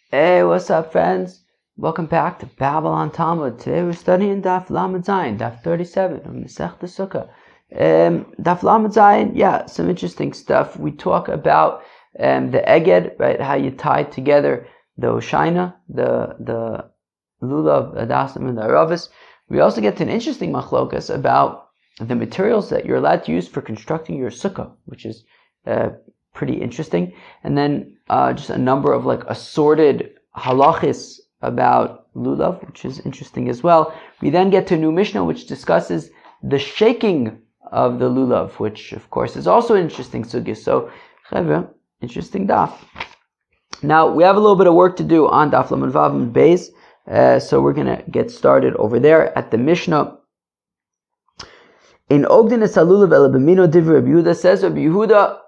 Hey, what's up, friends? Welcome back to Babylon Talmud. Today we're studying Daf Lamed Zayin, Daf 37 of Masechta Sukkah. Daf Lamed Zayin, some interesting stuff. We talk about the Eged, right? How you tie together the Hoshaina, the Lulav, the Adasim, and the Aravis. We also get to an interesting machlokas about the materials that you're allowed to use for constructing your Sukkah, which is pretty interesting. And then just a number of assorted halachis about lulav, which is interesting as well. We then get to a new Mishnah which discusses the shaking of the lulav, which of course is also an interesting sugya. So, interesting daf. Now we have a little bit of work to do on daf lamed vav and beis, so we're going to get started over there at the Mishnah. In Ogdin Esalulav Elabamino Divrei Rabbi Yehuda, says Rabbi Yehuda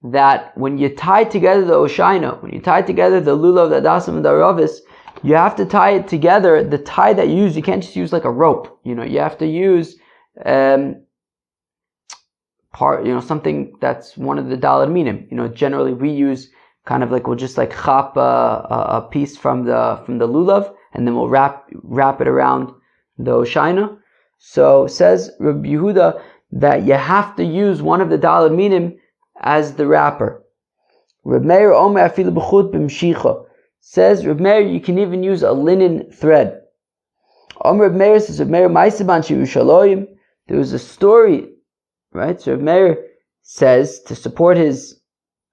that when you tie together the Hoshaina, when you tie together the Lulav, the Adasim, and the Aravis, you have to tie it together. The tie that you use, you can't just use like a rope. You have to use something that's one of the Daled Minim. Generally we use kind of we'll just chop a piece from the Lulav, and then we'll wrap it around the Hoshaina. So says Rabbi Yehuda that you have to use one of the Daled Minim as the wrapper. Reb Meir Omer afilu b'chut b'mshicha. Says Reb Meir, you can even use a linen thread. Omer Reb Meir says, Reb Meir Maisaban Yerushalayim. There was a story, right? So Reb Meir says, to support his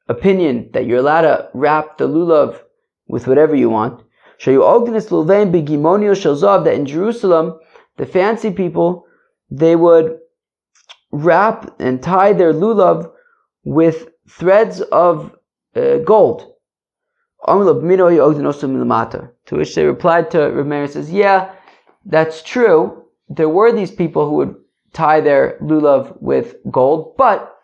opinion that you're allowed to wrap the lulav with whatever you want. Shayu ogdines lulvein b'gimonio shel zav, that in Jerusalem, the fancy people, they would wrap and tie their lulav with threads of gold. To which they replied to Reb Meir, says, yeah, that's true. There were these people who would tie their lulav with gold, but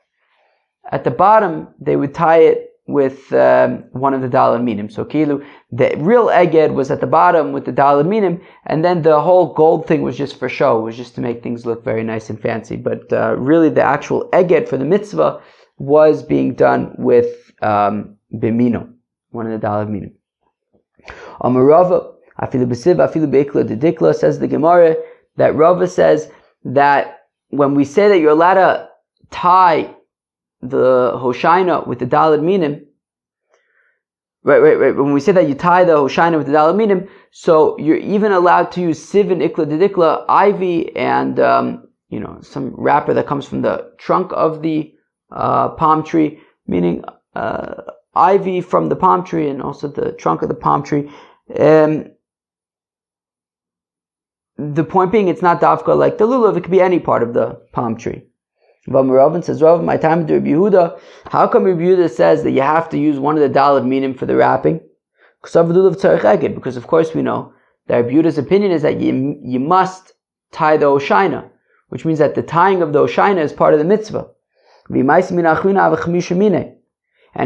at the bottom they would tie it with one of the Daled Minim. So Kilu, the real Eged was at the bottom with the Daled Minim, and then the whole gold thing was just for show. It was just to make things look very nice and fancy. But really the actual Eged for the mitzvah was being done with bimino, one of the Daled Minim. Amarava, afilu b'siv, afilu beikla dedikla, says the Gemara, that Rava says that when we say that you're allowed to tie the Hoshaina with the Daled Minim, right, when we say that you tie the Hoshaina with the Daled Minim, so you're even allowed to use siv and ikla dedikla, ivy, and some wrapper that comes from the trunk of the palm tree, meaning ivy from the palm tree and also the trunk of the palm tree. The point being, it's not dafka like the lulav, it could be any part of the palm tree. V'amarav says, Rav, my time to Rabbi Yehuda, how come Rabbi Yehuda says that you have to use one of the Daled Minim for the wrapping? Because of course we know that Rabbi Yehuda's opinion is that you must tie the Hoshaina, which means that the tying of the Hoshaina is part of the mitzvah. And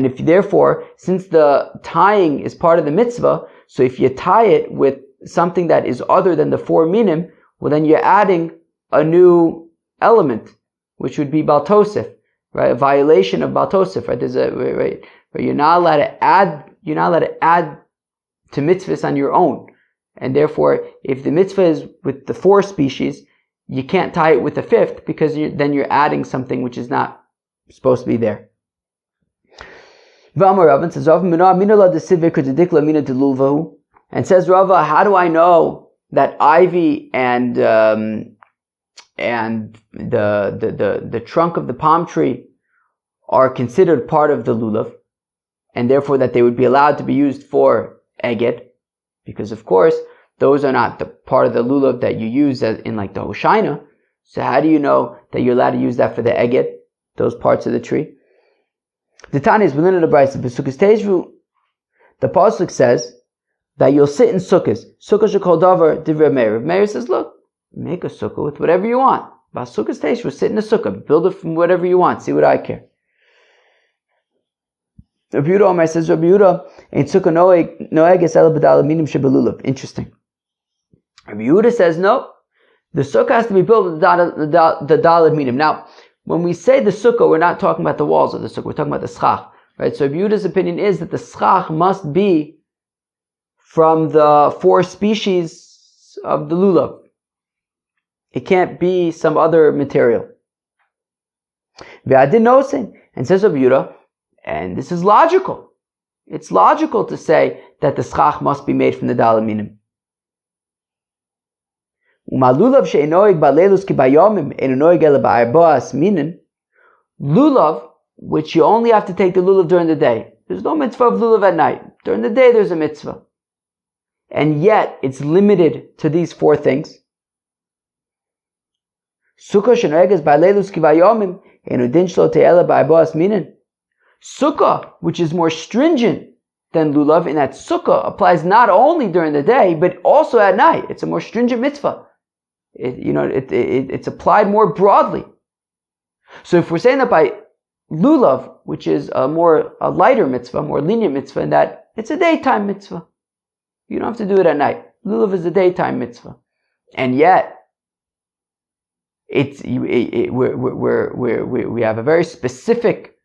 if therefore, since the tying is part of the mitzvah, so if you tie it with something that is other than the four minim, well then you're adding a new element, which would be Baal Tosef, right? A violation of Baal Tosef, right? There's you're not allowed to add to mitzvahs on your own. And therefore, if the mitzvah is with the four species, you can't tie it with the fifth, because then you're adding something which is not supposed to be there. And says Rava, how do I know that ivy and the trunk of the palm tree are considered part of the lulav, and therefore that they would be allowed to be used for eged? Because of course those are not the part of the lulav that you use in the Hoshaina. So how do you know that you're allowed to use that for the eged, those parts of the tree? The Tanya is within the Brayso. The pasuk says that you'll sit in sukkahs. Sukkah shekol davar divrei Meir. Meir says, look, make a sukkah with whatever you want. Sukkah's teshvu, sit in a sukkah, build it from whatever you want. See what I care. Rabbi Yehuda Omer says, Rabbi Yehuda, in sukkah noeges el b'daled minim shebelulav. Interesting. Rabbi Yehuda says, no, the sukkah has to be built with the Daled Minim. Now, when we say the sukkah, we're not talking about the walls of the sukkah, we're talking about the schach. Right? So Rabbi Yehuda's opinion is that the schach must be from the 4 species of the lulav. It can't be some other material. And says Rabbi Yehuda, and this is logical. It's logical to say that the schach must be made from the daled minim. Lulav, which you only have to take the lulav during the day. There's no mitzvah of lulav at night. During the day there's a mitzvah. And yet it's limited to these 4 things. Sukkah, which is more stringent than lulav, in that sukkah applies not only during the day, but also at night. It's a more stringent mitzvah. It's applied more broadly. So if we're saying that by lulav, which is a lighter mitzvah, more lenient mitzvah, in that it's a daytime mitzvah. You don't have to do it at night. Lulav is a daytime mitzvah. And yet, we have a very specific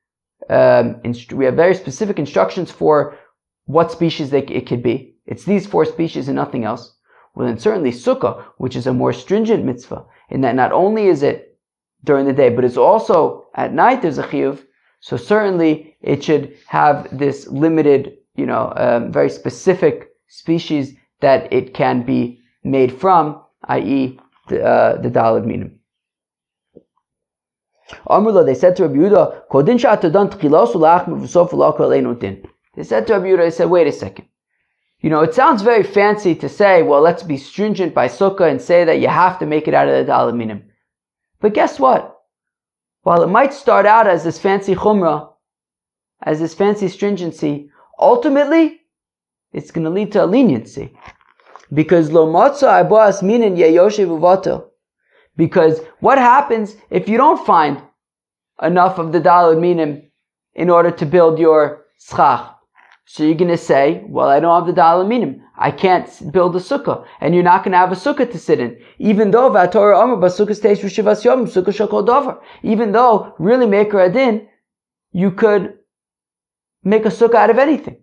instructions for what species it could be. It's these 4 species and nothing else. Well, then certainly sukkah, which is a more stringent mitzvah, in that not only is it during the day, but it's also at night there's a chiyuv. So certainly it should have this limited, very specific species that it can be made from, i.e. the daled minim. Amrullah, they said to Rabbi Yehuda, they said to Rabbi Yehuda, they said, wait a second. It sounds very fancy to say, well, let's be stringent by sukkah and say that you have to make it out of the daled minim. But guess what? While it might start out as this fancy chumrah, as this fancy stringency, ultimately, it's going to lead to a leniency. Because lo matza arboas minin yeyoshev uvatel. Because what happens if you don't find enough of the daled minim in order to build your schach? So you're going to say, well, I don't have the daled minim. I can't build a sukkah. And you're not going to have a sukkah to sit in. Even though v'atorah omer b'sukkah steish v'shivas yom sukkah shakol dover. Even though, really, Meker Adin, you could make a sukkah out of anything.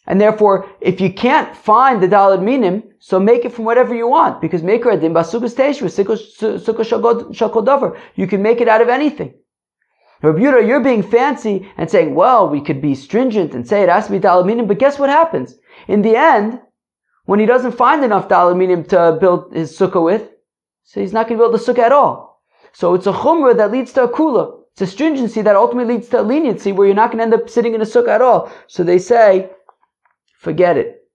And therefore, if you can't find the daled minim, so make it from whatever you want. Because Meker Adin b'sukkah steish v'sukkah shakol dover. You can make it out of anything. Rabbi Yehuda, you're being fancy and saying, well, we could be stringent and say it has to be daled minim, but guess what happens? In the end, when he doesn't find enough daled minim to build his sukkah with, so he's not going to build the sukkah at all. So it's a chumrah that leads to a kula. It's a stringency that ultimately leads to a leniency where you're not going to end up sitting in a sukkah at all. So they say, forget it.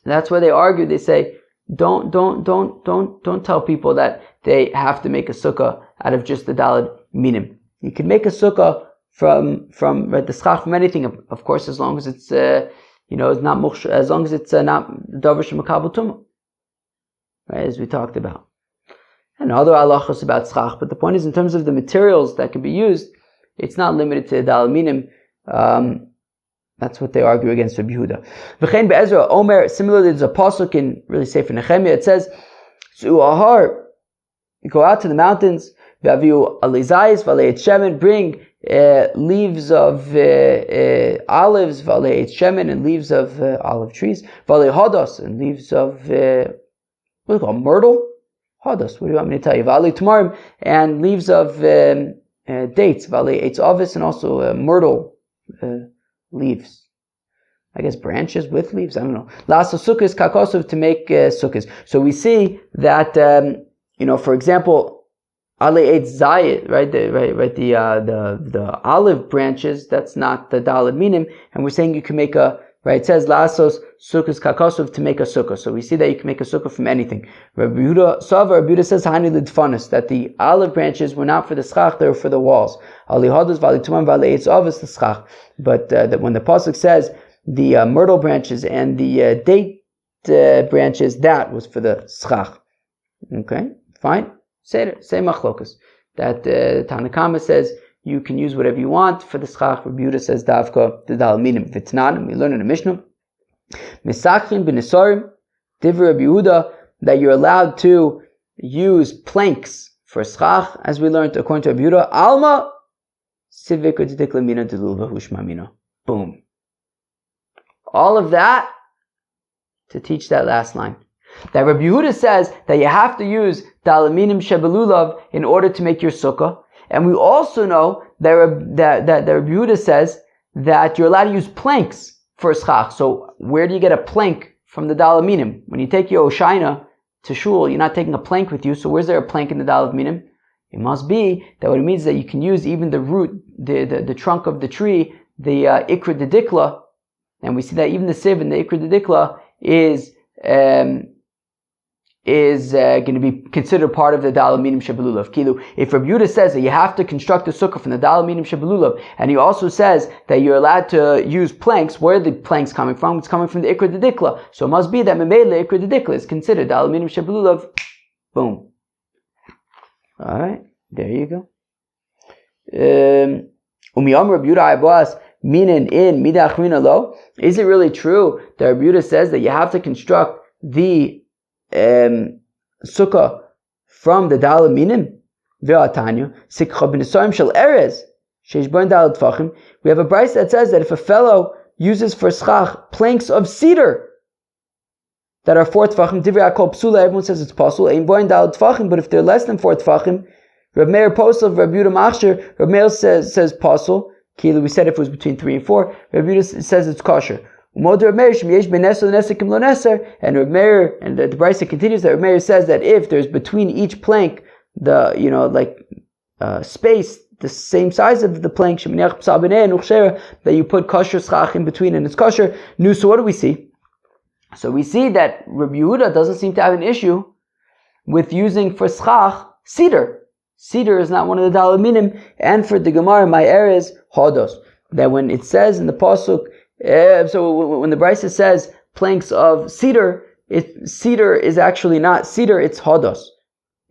That's why they argue. They say, don't tell people that they have to make a sukkah out of just the daled minim. You can make a sukkah from the schach from anything, of course, as long as it's it's not mukhsh, as long as it's not davar shemakabel tumah, right? As we talked about, and other halachos about schach. But the point is, in terms of the materials that can be used, it's not limited to daled minim. That's what they argue against Rabbi Yehuda. V'chein be'ezra Omer. Similarly, there's a pasuk in really Sefer Nehemiah. It says, "Zu ahar." You go out to the mountains. V'aviu alizayis v'aleit shemen. Bring leaves of olives, v'aleit shemen, and leaves of olive trees. V'alei hadas, and leaves of what do you call myrtle? Hadas. What do you want me to tell you? V'alei tamarim, and leaves of dates. V'alei eitz avis, and also myrtle leaves. I guess branches with leaves. I don't know. Lasso sukkahs kakosov, to make sukkahs. So we see that for example, ale eitz zayit, right? The olive branches. That's not the daled minim, and we're saying you can make a right. It says lasos sukkahs kakosov, to make a sukkah. So we see that you can make a sukkah from anything. Rabbi Yehuda says hani lidfanis, that the olive branches were not for the schach; they were for the walls. Ali hadas vali tuman vali eitz avis the schach. But that when the pasuk says the myrtle branches and the date branches, that was for the schach. Okay, fine. Say machlokas. That Tanakama says you can use whatever you want for the schach. Rabbi Yehuda says davka the daled minim. V'tnan, and we learn in the Mishnah, misachrin b'nesarim divrei Rabbi Yehuda, that you're allowed to use planks for schach, as we learned according to Rabbi Yehuda. Alma sivik u'tidikla mina delulva hushma mina. Boom. All of that to teach that last line. That Rabbi Yehuda says that you have to use dalaminim shebelulav in order to make your sukkah. And we also know that Rabbi Yehuda says that you're allowed to use planks for a schach. So where do you get a plank from the dalaminim? When you take your oshaina to shul, you're not taking a plank with you. So where's there a plank in the dalaminim? It must be that what it means is that you can use even the root, the trunk of the tree, the ikra dedikla, and we see that even the sieve in the ikra dedikla is going to be considered part of the dalaminim shebelulav. Kilu, if Rabbi Yehuda says that you have to construct a sukkah from the dalaminim shebelulav, and he also says that you're allowed to use planks, where are the planks coming from? It's coming from the ikra dedikla. So it must be that memele ikra dedikla is considered dalaminim shebelulav. Boom. All right, there you go. Umiyam Rabbi Yehuda Abbas minin in midachrina lo. Is it really true that Rabbi Yehuda says that you have to construct the sukkah from the dalaminim? Ve'atanya sikcha b'nesarim shel erez sheish bon dalad tfachim. We have a brayso that says that if a fellow uses for schach planks of cedar that are 4 tfachim, divrei hakol psula, everyone says it's possible. Ein bon dalad tfachim, but if they're less than 4 tfachim, Reb Meir posel, Reb Yehuda machshir. Reb Meir says possible. Kilu, we said if it was between 3 and 4. Reb Yehuda says it's kosher. And Reb Meir, and the brayso continues that Reb Meir says that if there's between each plank the space the same size of the plank that you put kosher schach in between and it's kosher. So what do we see? So we see that Rabbi Yehuda doesn't seem to have an issue with using for schach cedar. Cedar is not one of the dalaminim, and for the Gemara, my erez hodos. That when it says in the pasuk, so when the brayso says planks of cedar, cedar is actually not cedar; it's hodos.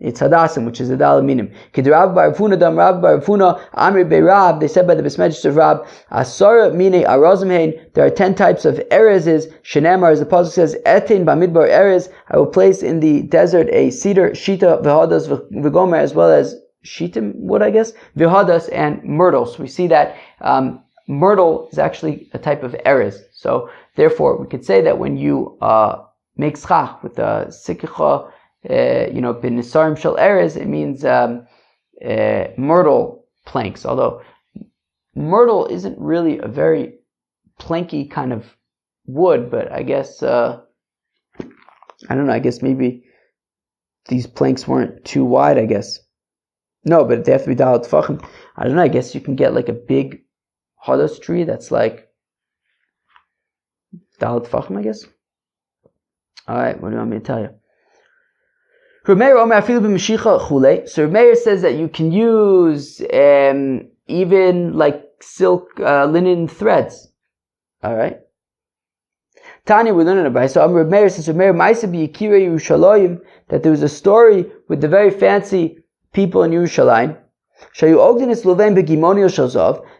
It's hadasim, which is a dalaminim. Kidrab bar Rafuna dam Rab bar Rafuna Amri beRab. They said by the Besmedrash of Rab, Asara mine arazim hein. There are 10 types of erezes. Shenemar, as the pasuk says, Etin bamidbar erez. I will place in the desert a cedar, shita v'hadas v'gomer, as well as shitim wood, I guess, v'hadas and myrtle. So we see that myrtle is actually a type of erez. So therefore, we could say that when you make schach with a sikha, bin nisarim shel erez, it means myrtle planks. Although myrtle isn't really a very planky kind of wood, but I guess I don't know. I guess maybe these planks weren't too wide. I guess no, but they have to be dalad tfachim. I don't know. I guess you can get like a big hodos tree that's like dalad tfachim, I guess. All right, what do you want me to tell you? So Reb Meir says that you can use even like silk, linen threads. All right. Tanya, we learn about it. So Reb Meir says, Reb Meir Ma'aseh b'Yekirei Yerushalayim, that there was a story with the very fancy people in Yerushalayim,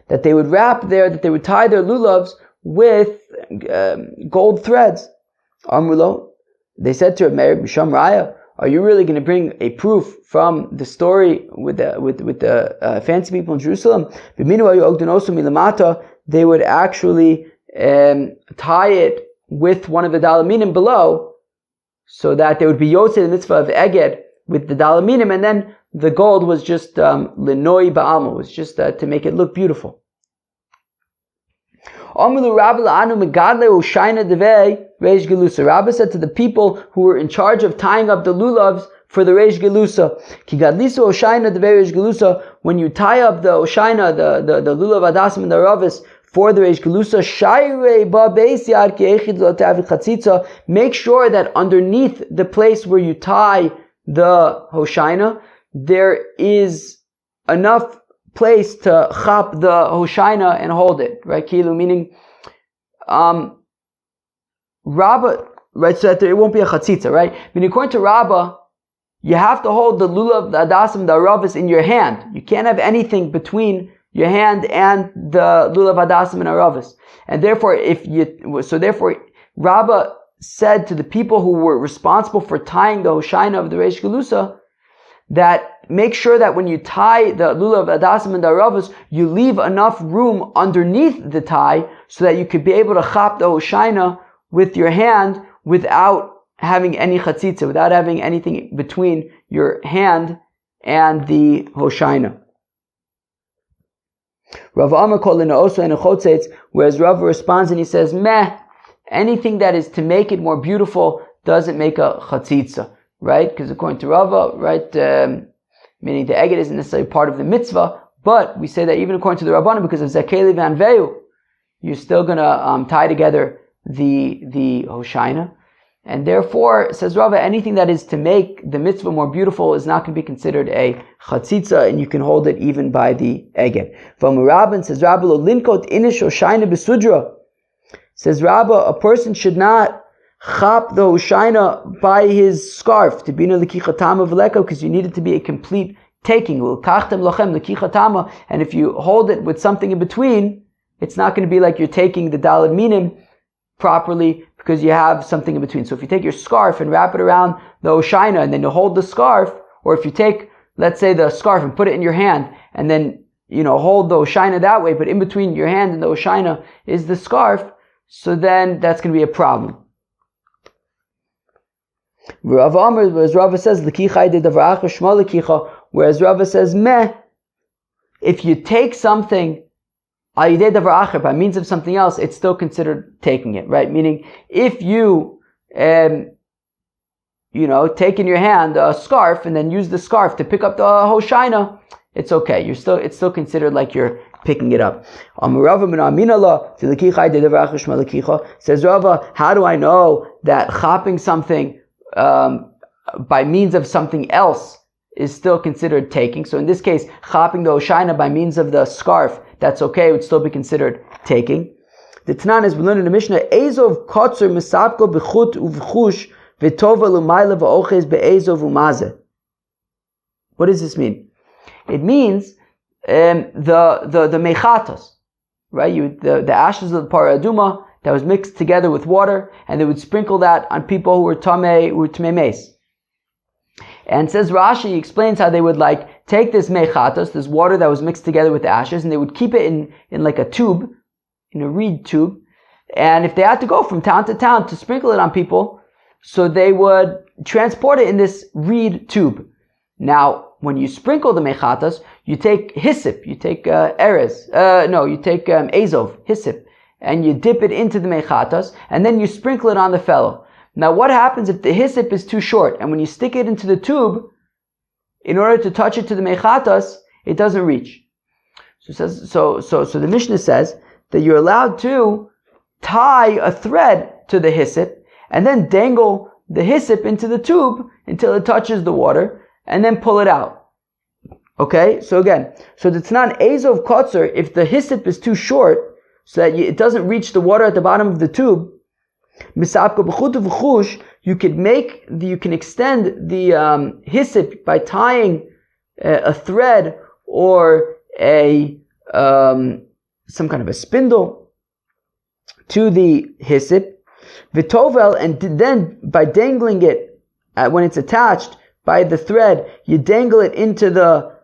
that they would wrap that they would tie their lulavs with gold threads. Amrulo, they said to Reb Meir, Misham Raya, are you really going to bring a proof from the story with the fancy people in Jerusalem? They would actually tie it with one of the dalaminim below, so that there would be yotzei the mitzvah of eged with the dalaminim, and then the gold was just linoi ba'alma, was just to make it look beautiful. Rabbi said to the people who were in charge of tying up the lulavs for the Reish Gelusa, when you tie up the Oshaina, the lulav adasim and the ravis for the Reish Gelusa, make sure that underneath the place where you tie the Hoshaina, there is enough place to chop the Hoshaina and hold it, right? Kilu, meaning, Rabbah, right? So that it won't be a chatzitza, right? Meaning, according to Rabbah, you have to hold the lulav, the adasim, the aravis in your hand. You can't have anything between your hand and the lulav, adasim, and aravis. And therefore, Rabbah said to the people who were responsible for tying the Hoshaina of the Reish Gelusa, that make sure that when you tie the lulav, adasim, and aravos, you leave enough room underneath the tie so that you could be able to chop the hoshaina with your hand without having any chatzitza, without having anything between your hand and the hoshaina. Rav Amar called in also in a chotzetz, whereas Rav responds and he says, meh, anything that is to make it more beautiful doesn't make a chatzitza, right? Because according to Rava, right, meaning the eged isn't necessarily part of the mitzvah, but we say that even according to the Rabbanan, because of zakeli v'anveyu, you're still gonna tie together the hoshaina. And therefore, says Rava, anything that is to make the mitzvah more beautiful is not going to be considered a chatzitza, and you can hold it even by the eged. From Rabban, says Rabba, lo linkot inish hoshaina besudra. Says Rabba, a person should not chop the hoshaina by his scarf, to be in a lekichatama v'leko, because you need it to be a complete taking. And if you hold it with something in between, it's not going to be like you're taking the daled minim properly, because you have something in between. So if you take your scarf and wrap it around the hoshaina, and then you hold the scarf, or if you take, let's say, the scarf and put it in your hand, and then, hold the hoshaina that way, but in between your hand and the hoshaina is the scarf, so then that's going to be a problem. Rav Amar, whereas Rava says, whereas Rava says, meh, if you take something by means of something else, it's still considered taking it, right? Meaning, if you, take in your hand a scarf and then use the scarf to pick up the hoshaina, it's okay. It's still considered like you're picking it up. Says Rava, how do I know that chopping something by means of something else is still considered taking? So in this case, chopping the hoshaina by means of the scarf, that's okay, it would still be considered taking. The Tanan is, we learn in the Mishnah, Ezov kotzer misapko b'chut uv'chush v'tova l'mayla v'oches be'ezov u'mazeh. What does this mean? It means the mechatos, right? The ashes of the parah aduma that was mixed together with water, and they would sprinkle that on people who were tamei meis. And says Rashi, he explains how they would take this mechatos, this water that was mixed together with ashes, and they would keep it in like a tube, in a reed tube. And if they had to go from town to town to sprinkle it on people, so they would transport it in this reed tube. Now, when you sprinkle the mechatos, you take hyssop, you take azov, hyssop, and you dip it into the mechatos, and then you sprinkle it on the fellow. Now, what happens if the hyssop is too short, and when you stick it into the tube, in order to touch it to the mechatos, it doesn't reach? So the Mishnah says that you're allowed to tie a thread to the hyssop, and then dangle the hyssop into the tube until it touches the water, and then pull it out. Okay? So again, the Tanan Ezov Kotzer, if the hyssop is too short, so that it doesn't reach the water at the bottom of the tube, you can extend the hyssop by tying a thread or some kind of a spindle to the hyssop, v'tovel, and then by dangling it when it's attached by the thread, you dangle it into the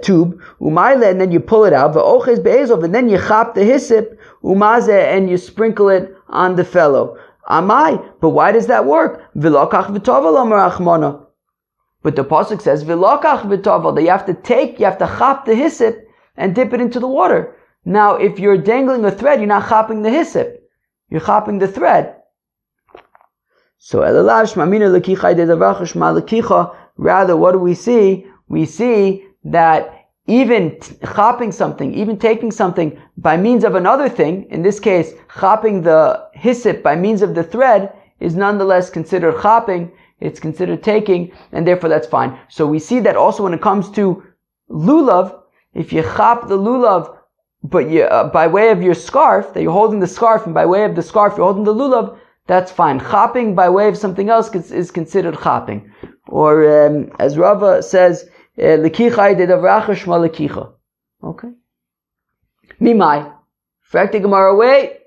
tube, umayla, and then you pull it out, v'oches be'ezov, and then you chop the hyssop, umazeh, and you sprinkle it on the fellow. Amai, but why does that work? V'lokach v'tovel omer achmona. But the pasuk says v'lokach v'tovel, that you have to chop the hyssop and dip it into the water. Now, if you're dangling a thread, you're not chopping the hyssop, you're chopping the thread. So rather, what do we see? We see that even chopping something, even taking something by means of another thing, in this case, chopping the hyssop by means of the thread, is nonetheless considered chopping, it's considered taking, and therefore that's fine. So we see that also when it comes to lulav, if you chop the lulav, but by way of your scarf, that you're holding the scarf, and by way of the scarf you're holding the lulav, that's fine. Chopping by way of something else is considered chopping. Or as Rava says, Lekicha dedavracha shma lekicha. Okay. Mimai. Frak the Gemara, wait.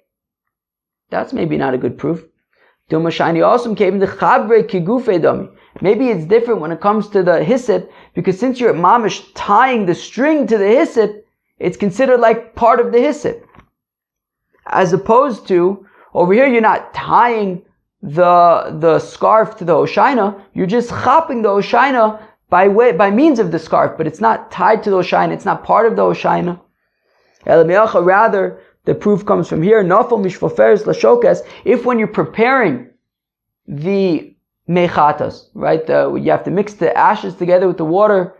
That's maybe not a good proof. Maybe it's different when it comes to the hisset, because since you're mamish tying the string to the hisset, it's considered like part of the hisset. As opposed to, over here you're not tying the scarf to the Hoshaina, you're just chapping the Hoshaina by means of the scarf, but it's not tied to the Hoshaina, it's not part of the Hoshaina. Rather, the proof comes from here, if when you're preparing the mechatas, right, you have to mix the ashes together with the water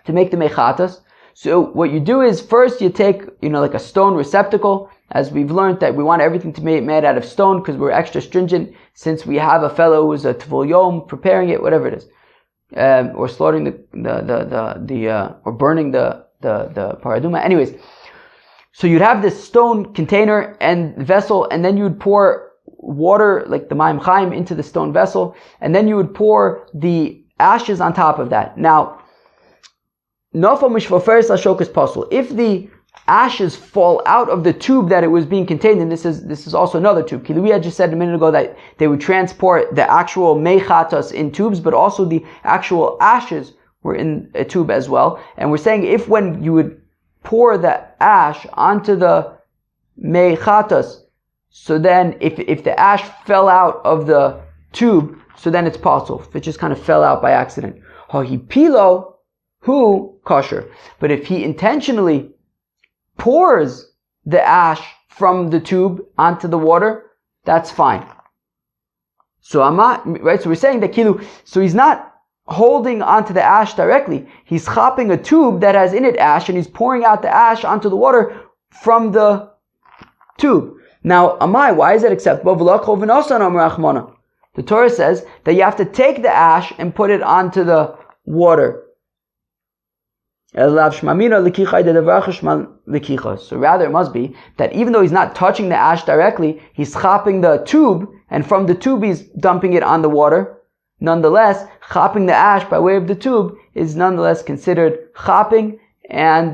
to make the mechatas. So what you do is first you take, like a stone receptacle, as we've learned that we want everything to be made out of stone because we're extra stringent since we have a fellow who's a tvul yom preparing it, whatever it is, or slaughtering or burning the paraduma. Anyways, so you'd have this stone container and vessel, and then you'd pour water, like the Mayim Chaim, into the stone vessel, and then you would pour the ashes on top of that. Now, if the ashes fall out of the tube that it was being contained in, this is also another tube. We had just said a minute ago that they would transport the actual mechatas in tubes, but also the actual ashes were in a tube as well. And we're saying if when you would pour the ash onto the mechatas, so then if the ash fell out of the tube, so then it's possible. If it just kind of fell out by accident. Hahipilo, who kosher. But if he intentionally pours the ash from the tube onto the water, that's fine. So right? So we're saying that so he's not holding onto the ash directly. He's chopping a tube that has in it ash, and he's pouring out the ash onto the water from the tube. Now, why is that acceptable? The Torah says that you have to take the ash and put it onto the water. So rather it must be that even though he's not touching the ash directly, he's chopping the tube, and from the tube he's dumping it on the water. Nonetheless, chopping the ash by way of the tube is nonetheless considered chopping, and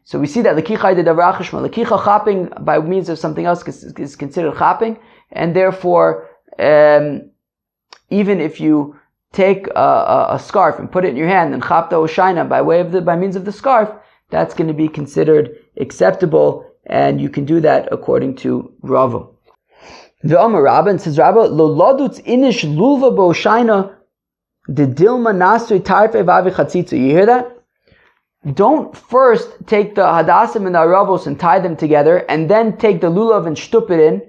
so we see that lekicha chopping by means of something else is considered chopping, and therefore even if you take a scarf and put it in your hand and chap the Hoshaina by means of the scarf, that's going to be considered acceptable, and you can do that according to Rava. The Amar Rabba, and says Rabba, lo ladutz inish lulva b'Hoshaina de dilma nasui tarfe vavi chatzitzu. You hear that? Don't first take the hadassim and the aravos and tie them together, and then take the lulav and shtup it in,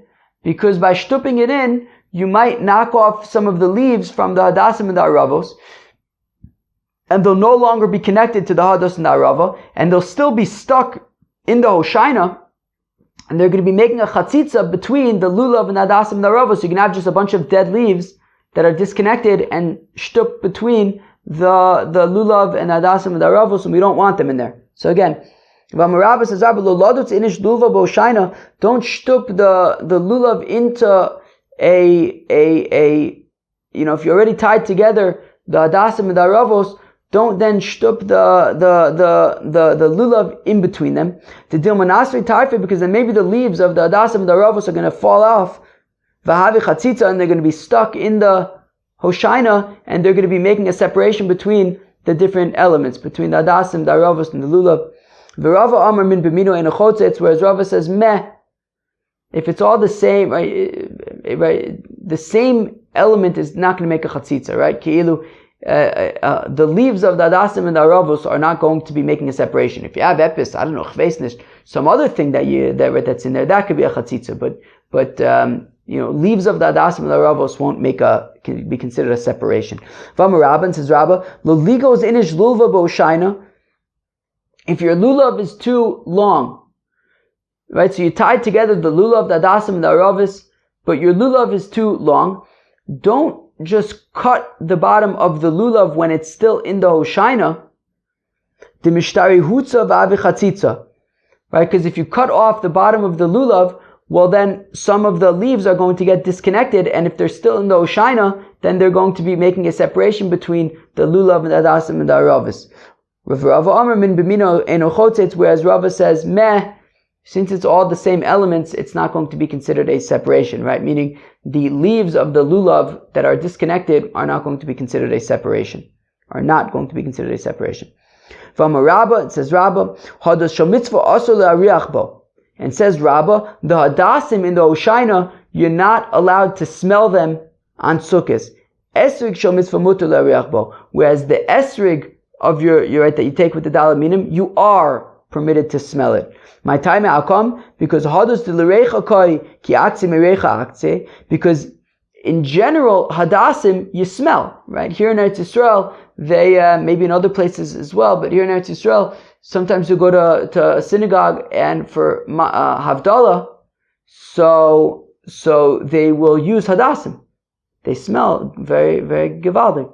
because by shtuping it in, you might knock off some of the leaves from the hadassim and the aravos, and they'll no longer be connected to the hadas and the arava, and they'll still be stuck in the Hoshaina, and they're going to be making a chatzitza between the lulav and the hadassim and the arava, so you can have just a bunch of dead leaves that are disconnected and shtup between the lulav and hadassim and the aravos, and we don't want them in there. So again, Rabba says, don't shtup the lulav into if you're already tied together the hadassim and the aravos, don't then shtup the lulav in between them. To dilmanasri tarfe, because then maybe the leaves of the hadassim and the aravos are going to fall off. Vahavi chatzitza, and they're going to be stuck in the Hoshaina, and they're going to be making a separation between the different elements, between the hadassim, the aravos, and the lulav. V'Rava Amar min b'mino ein chotzetz, whereas Rava says meh. If it's all the same, right? The same element is not going to make a chatzitza, right? Ki'ilu, the leaves of the hadassim and the aravos are not going to be making a separation. If you have epis, I don't know, chveisnish, some other thing that's in there, that could be a chatzitza. But leaves of the hadassim and the aravos can be considered a separation. V'Amar says Rabba, lo ligos inish lulva b'Hoshaina. If your lulav is too long, right? So you tied together the lulav, the hadassim, and the aravos, but your lulav is too long. Don't just cut the bottom of the lulav when it's still in the Hoshaina. The mishtari hutza v'avi chatzitza, right? Because if you cut off the bottom of the lulav, well then some of the leaves are going to get disconnected, and if they're still in the Hoshaina, then they're going to be making a separation between the lulav and the hadassim and the aravos. Rava Amar min b'mino eno chotzetz, whereas Rava says meh. since it's all the same elements, it's not going to be considered a separation, right? Meaning the leaves of the lulav that are disconnected are not going to be considered a separation. From a Rabbah, it says Rabbah, Hadas shel mitzvah also le'ariach bo. And says Rabbah, the hadasim in the Hoshaina, you're not allowed to smell them on Sukkot. Esrig shel mitzvah mutar le'ariach bo. Whereas the esrig of your right that you take with the daled minim, you are permitted to smell it. My time how come? Because hadas de l'reicha koi ki atzi mereicha akze. Because in general, hadasim you smell, right? Here in Eretz Yisrael, they maybe in other places as well, but here in Eretz Yisrael, sometimes you go to a synagogue and for Havdalah, so they will use hadasim. They smell very, very gewaldig.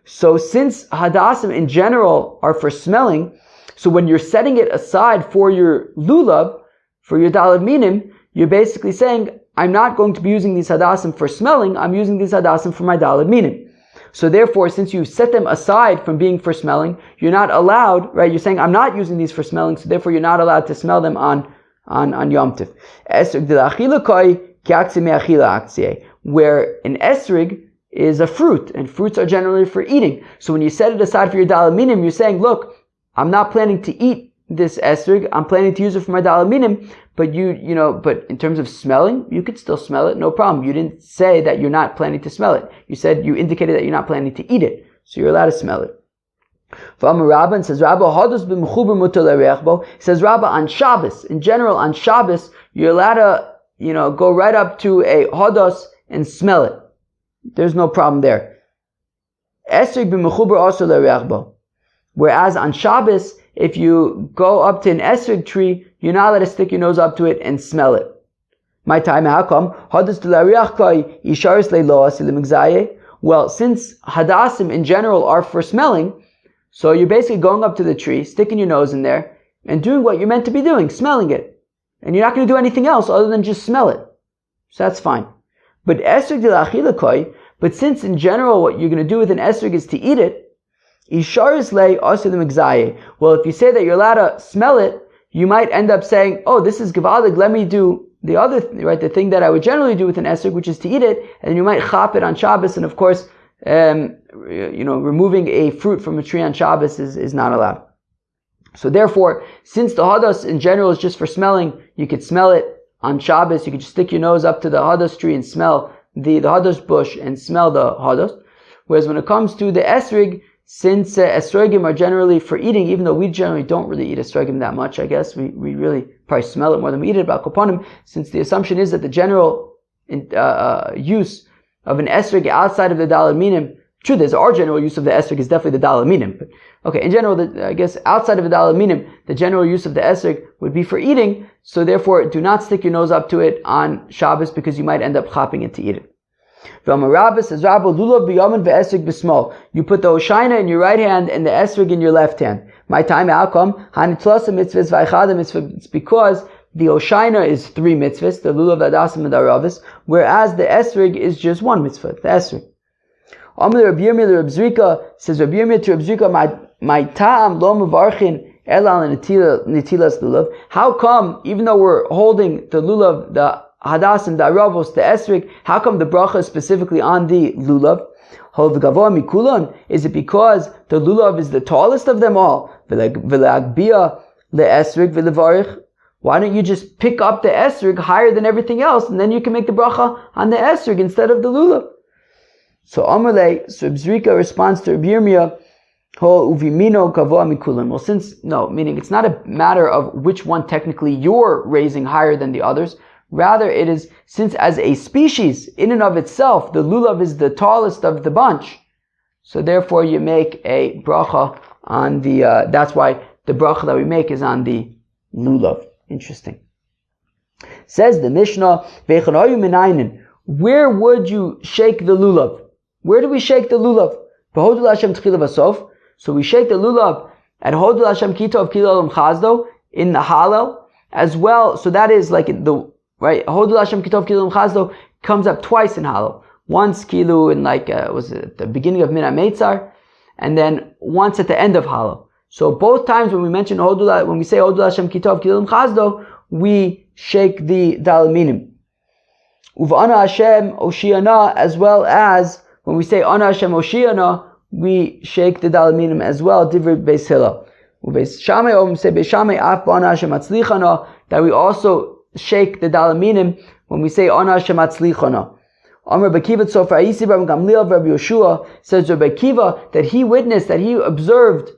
So since hadasim in general are for smelling, so when you're setting it aside for your lulav, for your daled minim, you're basically saying, I'm not going to be using these hadasim for smelling, I'm using these hadasim for my daled minim. So therefore, since you set them aside from being for smelling, you're not allowed, right? You're saying, I'm not using these for smelling, so therefore you're not allowed to smell them on Yom Tov. Where an esrig is a fruit, and fruits are generally for eating. So when you set it aside for your daled minim, you're saying, look, I'm not planning to eat this esrig, I'm planning to use it for my daled minim, but but in terms of smelling, you could still smell it, no problem. You didn't say that you're not planning to smell it. You indicated that you're not planning to eat it, so you're allowed to smell it. Rabban says Rabba says Rabba on Shabbos. In general, on Shabbos, you're allowed to go right up to a hodos and smell it. There's no problem there. Esrig b'mechuber also l'reachbo. Whereas on Shabbos, if you go up to an esrig tree, you're not allowed to stick your nose up to it and smell it. My time, how come? Well, since hadasim in general are for smelling, so you're basically going up to the tree, sticking your nose in there, and doing what you're meant to be doing, smelling it. And you're not going to do anything else other than just smell it. So that's fine. But esrig de l'achila, but since in general what you're going to do with an esrig is to eat it, well, if you say that you're allowed to smell it, you might end up saying, oh, this is gevaldig, let me do the other right, the thing that I would generally do with an esrog, which is to eat it, and you might chop it on Shabbos, and of course, removing a fruit from a tree on Shabbos is not allowed. So therefore, since the hadas in general is just for smelling, you could smell it on Shabbos, you could just stick your nose up to the hadas tree and smell the hadas bush and smell the hadas. Whereas when it comes to the esrog, since esrogim are generally for eating, even though we generally don't really eat esrogim that much, I guess, we really probably smell it more than we eat it, but koponim, since the assumption is that the general use of an esrog outside of the daled minim, true, there's our general use of the esrog is definitely the daled minim, but okay, in general, I guess outside of the daled minim, the general use of the esrog would be for eating, so therefore do not stick your nose up to it on Shabbos because you might end up chopping it to eat it. Rabba says, Rabba, lulav b'yamin ve'esrig b'smol. You put the Hoshaina in your right hand and the esrig in your left hand. My time outcome, hanitlasa mitzvahs v'aychada mitzvah. It's because the Hoshaina is 3 mitzvahs, the lulav, adasim, and aravis, whereas the esrig is just 1 mitzvah, the esrig. Amr Rabbi Yirmiyah Rabbi Zrika says, Rabbi Yirmiyah to Rabbi Zrika, my ta'am lo mevarchin elal netilas lulav. How come, even though we're holding the lulav, the hadasim, the aravos, the esrig, how come the bracha is specifically on the lulav? Is it because the lulav is the tallest of them all? Why don't you just pick up the esrig higher than everything else, and then you can make the bracha on the esrig instead of the lulav? So Amalei, so Zrika responds to Rabbi Yirmiyah, well, since, no, meaning it's not a matter of which one technically you're raising higher than the others. Rather, it is, since as a species, in and of itself, the lulav is the tallest of the bunch. So therefore you make a bracha on the, that's why the bracha that we make is on the lulav. Interesting. Says the Mishnah, where would you shake the lulav? Where do we shake the lulav? So we shake the lulav at Hodul Hashem Kitov Kilol Chazdo in the Hallel as well. So that is like the right. Hodul Hashem Kitov Kilol Chazdo comes up twice in Hallel. Once Kilu in was it at the beginning of Mina Meitzar, and then once at the end of Hallel. So both times when we mention when we say Hodul Hashem Kitov Kilol Chazdo, we shake the dalaminim. Uv'ana Hashem Oshiana, as well as when we say Ana Hashem Oshiana, we shake the dalaminim as well. Divrei Beis Hillel. Ubeis Shammai, or we say Beis Shammai Af B'Ana Hashem Atzlichana, that we also shake the dalaminim when we say Ana Hashem Atzlichana. Amar Bakiva Tzofar Yisi Rabbi Gamliel Rabbi Yoshua, says Rabbi Kiva that he witnessed, that he observed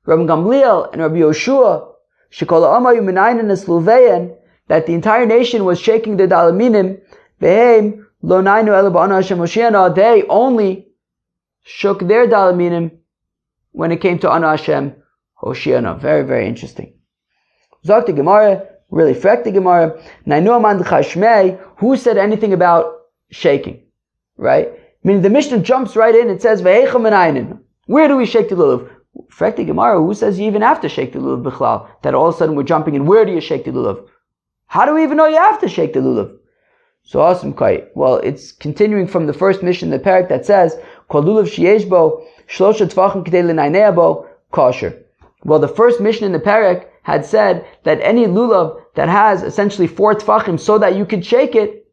Rabbi Gamliel and Rabbi Yoshua Shekol Amayu Minayin Esluveyan, that the entire nation was shaking the dalaminim. Behem Lo Nainu Ela B'Ana Hashem Oshiana, they only shook their dalaminim when it came to Ana Hashem Hoshiana. Very, very interesting. Zok the Gemara, really freck the Gemara. Nainu Aman Chashmei, who said anything about shaking? Right? Meaning the Mishnah jumps right in and says, Ve'echa Menainin. Where do we shake the lulav? Freck the Gemara, who says you even have to shake the lulav b'chlal? That all of a sudden we're jumping in, where do you shake the lulav? How do we even know you have to shake the lulav? So awesome kai. Well, it's continuing from the first mission, the parak that says, Kol lulav sheyesh bo, shlosha tfachim k'dei l'nainea bo, kosher. Well, the first mission in the parak had said that any lulav that has essentially 4 tfachim so that you could shake it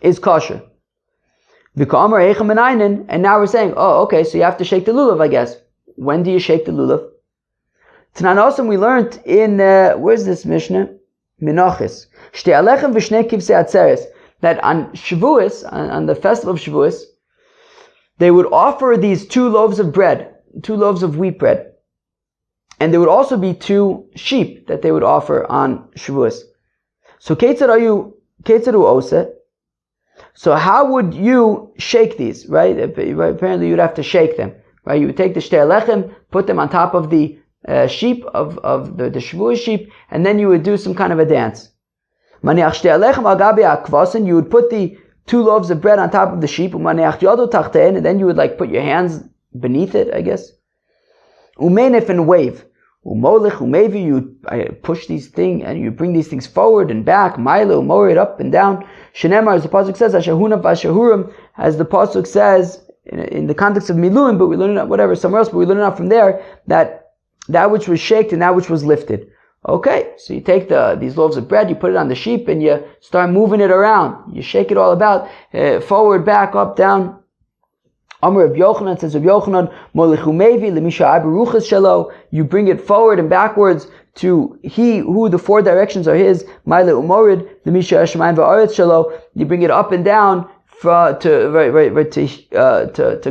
is kosher. And now we're saying, oh, okay, so you have to shake the lulav, I guess. When do you shake the lulav? Tanan Osam, we learned in, where's this Mishnah? Menachis. That on Shavuos, on the festival of Shavuos, they would offer these 2 loaves of bread, 2 loaves of wheat bread. And there would also be 2 sheep that they would offer on Shavuos. So Ketzaru Ose. So how would you shake these, right? Apparently you'd have to shake them, right? You would take the shtei lechem, put them on top of the sheep, of the Shavuos sheep, and then you would do some kind of a dance. You would put the 2 loaves of bread on top of the sheep, and then you would like put your hands beneath it, I guess. Umenif, and wave. Umolich, umevi, you push these things and you bring these things forward and back. Milo, mower it up and down. Shenemar, as the pasuk says, Ashahuna v'ashahurim, as the pasuk says in the context of Miluim, but we learn it whatever somewhere else, but we learn it out from there that which was shaken and that which was lifted. Okay, so you take these loaves of bread, you put it on the sheep, and you start moving it around. You shake it all about, forward, back, up, down. Amar Reb Yochanan, says Reb Yochanan, Molichu Mevi, Lemisha Aberuchas Shelo, you bring it forward and backwards to he who the 4 directions are his, Maile Umorid, Lemisha Hashemayim Va'aretz Shelo, you bring it up and down to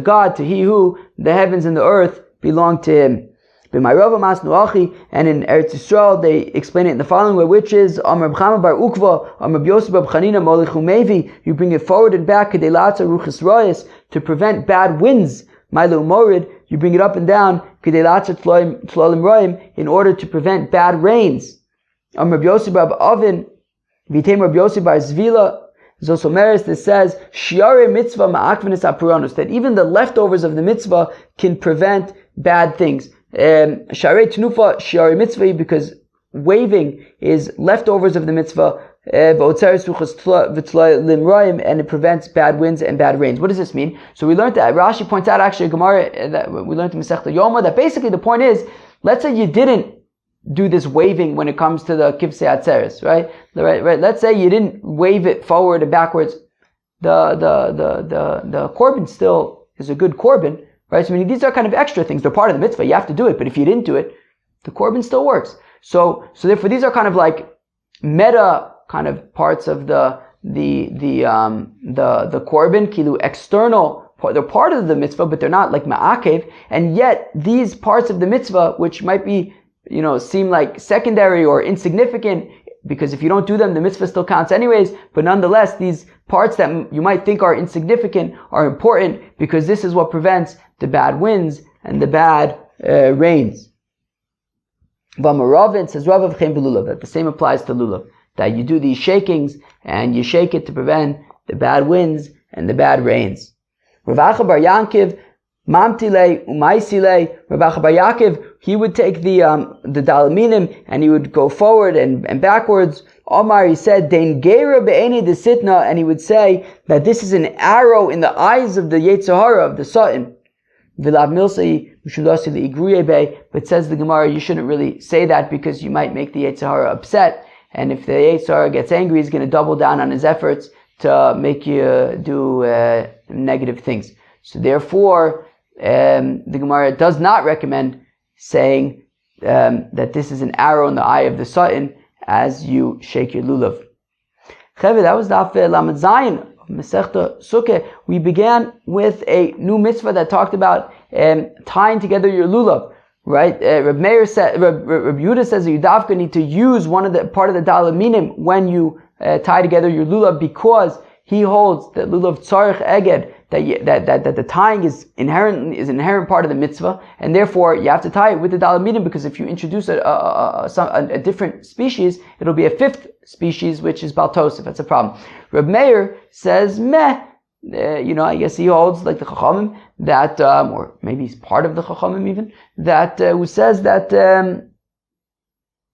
God, to he who the heavens and the earth belong to him. And in Eretz Yisrael, they explain it in the following way, which is, Amar B'chama Bar Ukva, Amar B'Yosef Bar Chanina, Molichu Mevi, you bring it forward and back, Kedei La'atzar Ruchas Royas, to prevent bad winds, Mailu Morid, you bring it up and down, Kedei La'atzar Tlolim Royim, in order to prevent bad rains. Amar B'Yosef Bar Oven, Vitem Bar B'Yosef Bar Zvila, Zosomeris, that says, Shiare Mitzvah Ma'akvenis Apuranus, that even the leftovers of the mitzvah can prevent bad things. Sharei Tenufa Shiare Mitzvah, because waving is leftovers of the mitzvah, and it prevents bad winds and bad rains. What does this mean? So we learned that Rashi points out actually Gemara that we learned in Masechta Yoma that basically the point is, let's say you didn't do this waving when it comes to the Kivsei Atzeres, right? Let's say you didn't wave it forward and backwards. The korban still is a good korban. Right? So I mean, these are kind of extra things. They're part of the mitzvah. You have to do it. But if you didn't do it, the korban still works. So therefore, these are kind of like meta kind of parts of the korban, kilu, external. They're part of the mitzvah, but they're not like ma'akev. And yet, these parts of the mitzvah, which might be, seem like secondary or insignificant, because if you don't do them, the mitzvah still counts anyways. But nonetheless, these parts that you might think are insignificant are important, because this is what prevents the bad winds and the bad rains. V'amaravin, says Rav Avchem b'lulav, that the same applies to lulav, that you do these shakings and you shake it to prevent the bad winds and the bad rains. Rav Acha bar Yankiv, Mamtile umaisile, Rav Acha bar Yaakov, he would take the dalaminim and he would go forward and backwards. Omar, he said, Dein Geira be'eni de sitna, and he would say that this is an arrow in the eyes of the Yetzer Hara, of the Satan. Vilav milsei ushulasi li'igruye be, but says the Gemara, you shouldn't really say that because you might make the Yetzer Hara upset, And if the Yetzer gets angry, he's going to double down on his efforts to make you do negative things. So therefore, the Gemara does not recommend saying that this is an arrow in the eye of the Satan as you shake your lulav. Cheved, that was Daf Lamed Zayin of Masechta Sukkah. We began with a new mitzvah that talked about tying together your lulav. Right? Reb Yehuda says that you davka need to use part of the daled minim when you tie together your lulav, because he holds that lulav tzarich eged, that the tying is an inherent part of the mitzvah, and therefore you have to tie it with the daled minim, because if you introduce a different species, it'll be a fifth species, which is baltosif. That's a problem. Reb Meir says meh. I guess he holds like the Chachamim that, or maybe he's part of the Chachamim even, that who says that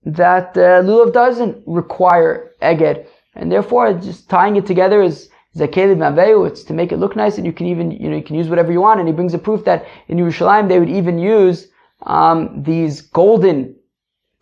lulav doesn't require eged, and therefore just tying it together is zakelid maveu. It's to make it look nice, and you can even you can use whatever you want. And he brings a proof that in Yerushalayim they would even use these golden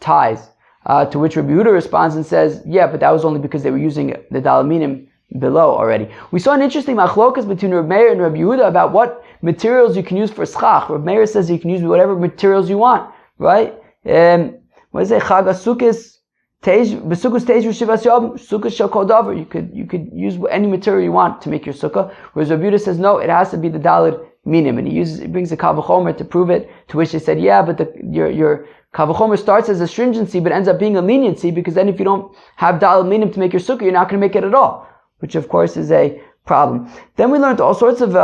ties. To which Rabbi Yehuda responds and says, yeah, but that was only because they were using the daled minim below already. We saw an interesting machlokas between Reb Meir and Reb Yehuda about what materials you can use for schach. Reb Meir says you can use whatever materials you want, right? What is it? Chag HaSukkos, B'Sukkos Teish V'Shivas Yom, Sukkos Shel Kol Davar. You could use any material you want to make your sukkah. Whereas Reb Yehuda says no, it has to be the daled minim, and he brings a Kal V'chomer to prove it. To which they said, yeah, but your Kal V'chomer starts as a stringency, but ends up being a leniency, because then if you don't have daled minim to make your sukkah, you're not going to make it at all, which of course is a problem. Then we learned all sorts of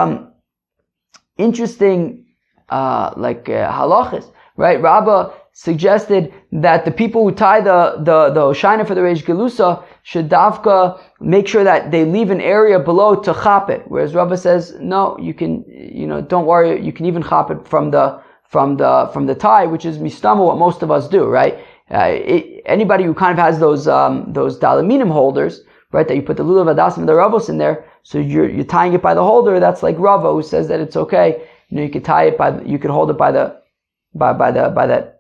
interesting halachas, right? Rabbah suggested that the people who tie the Hoshina for the Reish Gelusa should davka make sure that they leave an area below to chop it, whereas Rabbah says no, you can, don't worry, you can even chop it from the tie, which is mistama, what most of us do, right? Anybody who kind of has those daled minim holders, right, that you put the lulav adasim and the ravos in there, so you're tying it by the holder. That's like Rava, who says that it's okay. You could tie it you could hold it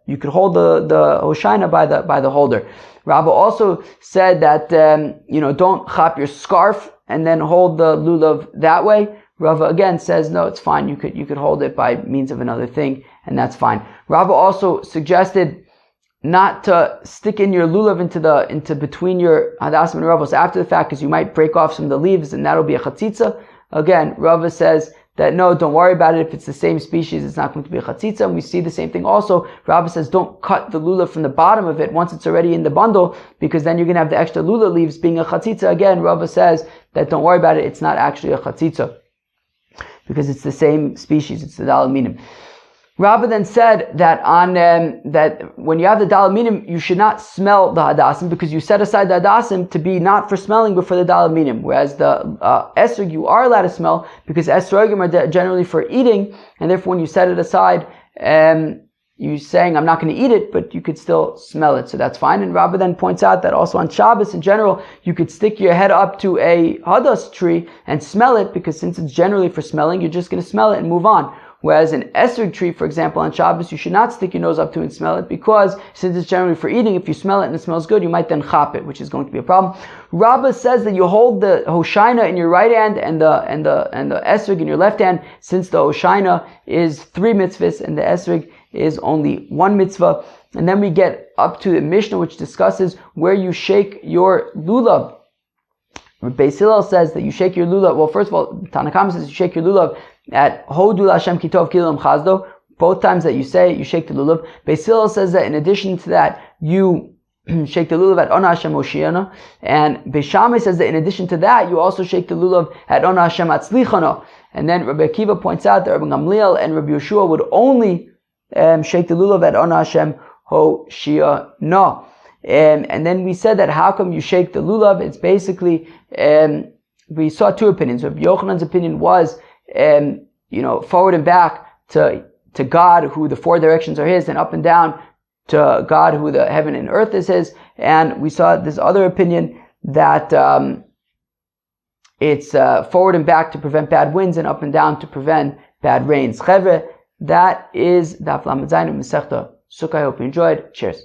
you could hold the Hoshina by the holder. Rava also said that don't chop your scarf and then hold the lulav that way. Rava again says no, it's fine. You could hold it by means of another thing, and that's fine. Rava also suggested not to stick in your lulav into between your hadasim and ravos after the fact, because you might break off some of the leaves, and that'll be a chatzitza. Again, Rava says that no, don't worry about it. If it's the same species, it's not going to be a chatzitza. And we see the same thing also. Rava says don't cut the lulav from the bottom of it once it's already in the bundle, because then you're going to have the extra lulav leaves being a chatzitza. Again, Rava says that don't worry about it. It's not actually a chatzitza, because it's the same species. It's the daled minim. Rabba then said that that when you have the daled minim, you should not smell the hadasim, because you set aside the hadasim to be not for smelling but for the daled minim. Whereas the esrog you are allowed to smell, because esrogim are generally for eating, and therefore when you set it aside, you're saying I'm not going to eat it, but you could still smell it, so that's fine. And Rabba then points out that also on Shabbos in general, you could stick your head up to a hadas tree and smell it, because since it's generally for smelling, you're just going to smell it and move on. Whereas an esrog tree, for example, on Shabbos, you should not stick your nose up to it and smell it, because since it's generally for eating, if you smell it and it smells good, you might then chop it, which is going to be a problem. Rabbah says that you hold the Hoshina in your right hand and the esrog in your left hand, since the Hoshina is 3 mitzvahs and the esrog is only 1 mitzvah. And then we get up to the Mishnah, which discusses where you shake your lulav. Beis Hillel says that you shake your lulav. Well, first of all, Tanna Kama says you shake your lulav at Hodu Lashem Kitov Kilam Chazdo. Both times that you say, you shake the lulav. Beis Hillel says that in addition to that, you shake the lulav at Ona Hashem Moshiana. And Beis Shammai says that in addition to that, you also shake the lulav at Ona Hashem Atzlichana. And then Rabbi Akiva points out that Rabbi Gamliel and Rabbi Yeshua would only shake the lulav at Ona Hashem Hoshiana. And then we said that how come you shake the lulav? It's basically, we saw 2 opinions. Rabbi Yochanan's opinion was, forward and back to God, who the 4 directions are his, and up and down to God, who the heaven and earth is his. And we saw this other opinion that it's forward and back to prevent bad winds, and up and down to prevent bad rains. Chevre, that is Daf Lamed Zayin of Masechta Sukkah. I hope you enjoyed. Cheers.